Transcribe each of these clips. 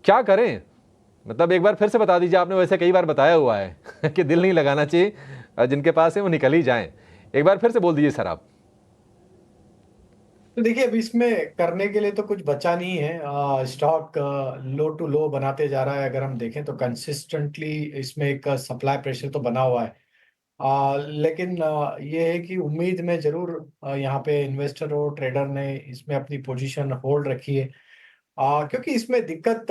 क्या करें? मतलब एक बार फिर से बता दीजिए, आपने वैसे कई बार बताया हुआ है कि दिल नहीं लगाना चाहिए, जिनके पास है वो निकल ही जाएं। एक बार फिर से बोल दीजिए सर आप। तो देखिए, अभी इसमें करने के लिए तो कुछ बचा नहीं है। स्टॉक लो टू लो बनाते जा रहा है। अगर हम देखें तो कंसिस्टेंटली इसमें एक सप्लाई प्रेशर तो बना हुआ है। लेकिन ये है कि उम्मीद में जरूर यहाँ पे इन्वेस्टर और ट्रेडर ने इसमें अपनी पोजीशन होल्ड रखी है। क्योंकि इसमें दिक्कत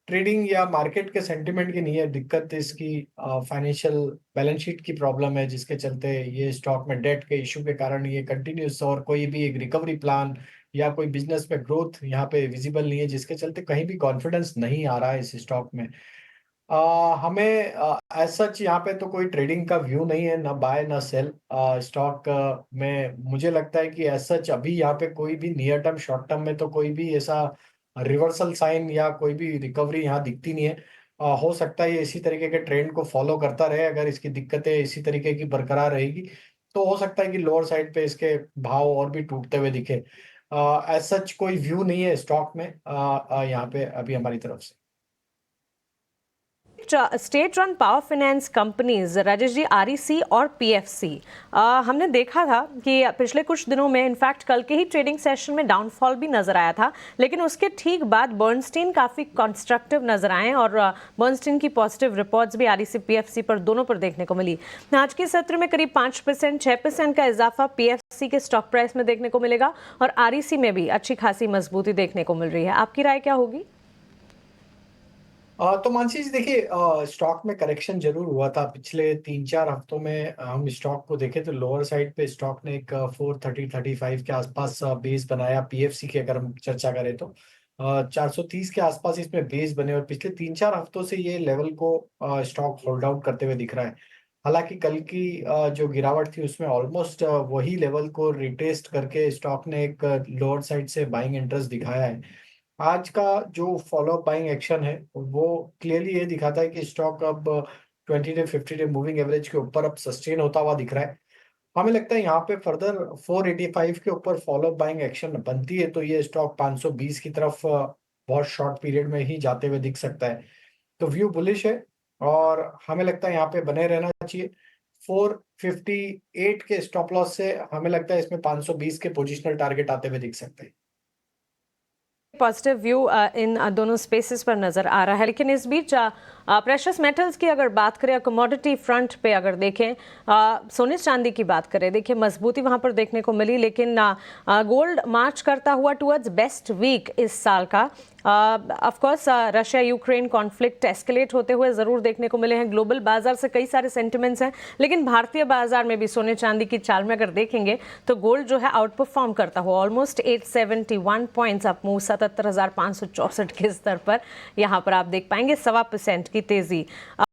ट्रेडिंग या मार्केट के सेंटिमेंट की नहीं है, दिक्कत इसकी फाइनेंशियल बैलेंस शीट की प्रॉब्लम है, जिसके चलते ये स्टॉक में डेट के इशू के कारण ये कंटिन्यूस और कोई भी एक रिकवरी प्लान या कोई बिजनेस में ग्रोथ यहाँ पे विजिबल नहीं है, जिसके चलते कहीं भी कॉन्फिडेंस नहीं आ रहा है इस स्टॉक में। हमें एज सच यहाँ पे तो कोई ट्रेडिंग का व्यू नहीं है, ना बाय ना सेल स्टॉक में। मुझे लगता है कि एज सच अभी यहाँ पे कोई भी नियर टर्म शॉर्ट टर्म में तो कोई भी ऐसा रिवर्सल साइन या कोई भी रिकवरी यहाँ दिखती नहीं है। हो सकता है ये इसी तरीके के ट्रेंड को फॉलो करता रहे। अगर इसकी दिक्कतें इसी तरीके की बरकरार रहेगी तो हो सकता है कि लोअर साइड पे इसके भाव और भी टूटते हुए दिखे। एज सच कोई व्यू नहीं है स्टॉक में यहाँ पे अभी हमारी तरफ से। State run power finance companies Rajesh ji, REC और पीएफसी, हमने देखा था कि पिछले कुछ दिनों में, इनफैक्ट कल के ही ट्रेडिंग सेशन में डाउनफॉल भी नजर आया था, लेकिन उसके ठीक बाद बर्नस्टीन काफी कंस्ट्रक्टिव नजर आए और बर्नस्टीन की पॉजिटिव रिपोर्ट्स भी आरईसी पीएफसी पर दोनों पर देखने को मिली। आज के सत्र में करीब 5% 6% का इजाफा पीएफसी के स्टॉक प्राइस में देखने को मिलेगा और आरईसी में भी अच्छी खासी मजबूती देखने को मिल रही है। आपकी राय क्या होगी? तो मानसी जी देखिए, स्टॉक में करेक्शन जरूर हुआ था पिछले 3-4 हफ्तों में। हम स्टॉक को देखें तो लोअर साइड पे स्टॉक ने एक 430-35 के आसपास बेस बनाया। पीएफसी की अगर हम चर्चा करें तो 430 के आसपास इसमें बेस बने और पिछले 3-4 हफ्तों से ये लेवल को स्टॉक होल्ड आउट करते हुए दिख रहा है। हालांकि कल की जो गिरावट थी उसमें ऑलमोस्ट वही लेवल को रिटेस्ट करके स्टॉक ने एक लोअर साइड से बाइंग इंटरेस्ट दिखाया है। आज का जो फॉलो बाइंग एक्शन है वो क्लियरली ये दिखाता है कि स्टॉक अब 20 डे 50 डे मूविंग एवरेज के ऊपर अब सस्टेन होता हुआ दिख रहा है। हमें लगता है यहाँ पे फर्दर 485 के ऊपर फॉलो बाइंग एक्शन बनती है तो ये स्टॉक 520 की तरफ बहुत शॉर्ट पीरियड में ही जाते हुए दिख सकता है। तो व्यू बुलिश है और हमें लगता है यहाँ पे बने रहना चाहिए। 458 के स्टॉप लॉस से हमें लगता है इसमें 520 के पोजिशनल टारगेट आते हुए दिख सकते हैं। पॉजिटिव व्यू इन दोनों स्पेसेस पर नजर आ रहा है, लेकिन इस बीच प्रेशियस मेटल्स की अगर बात करें, कमोडिटी फ्रंट पे अगर देखें, सोने चांदी की बात करें, देखिए मजबूती वहां पर देखने को मिली, लेकिन गोल्ड मार्च करता हुआ टुवर्ड्स बेस्ट वीक इस साल का। Of course Russia Ukraine conflict escalate होते हुए जरूर देखने को मिले हैं। ग्लोबल बाजार से कई सारे सेंटिमेंट्स हैं, लेकिन भारतीय बाजार में भी सोने चांदी की चाल में अगर देखेंगे तो गोल्ड जो है आउट परफॉर्म करता हुआ ऑलमोस्ट 871 पॉइंट्स अप मूव 77,564 के स्तर पर यहाँ पर आप देख पाएंगे 1.25% की तेजी।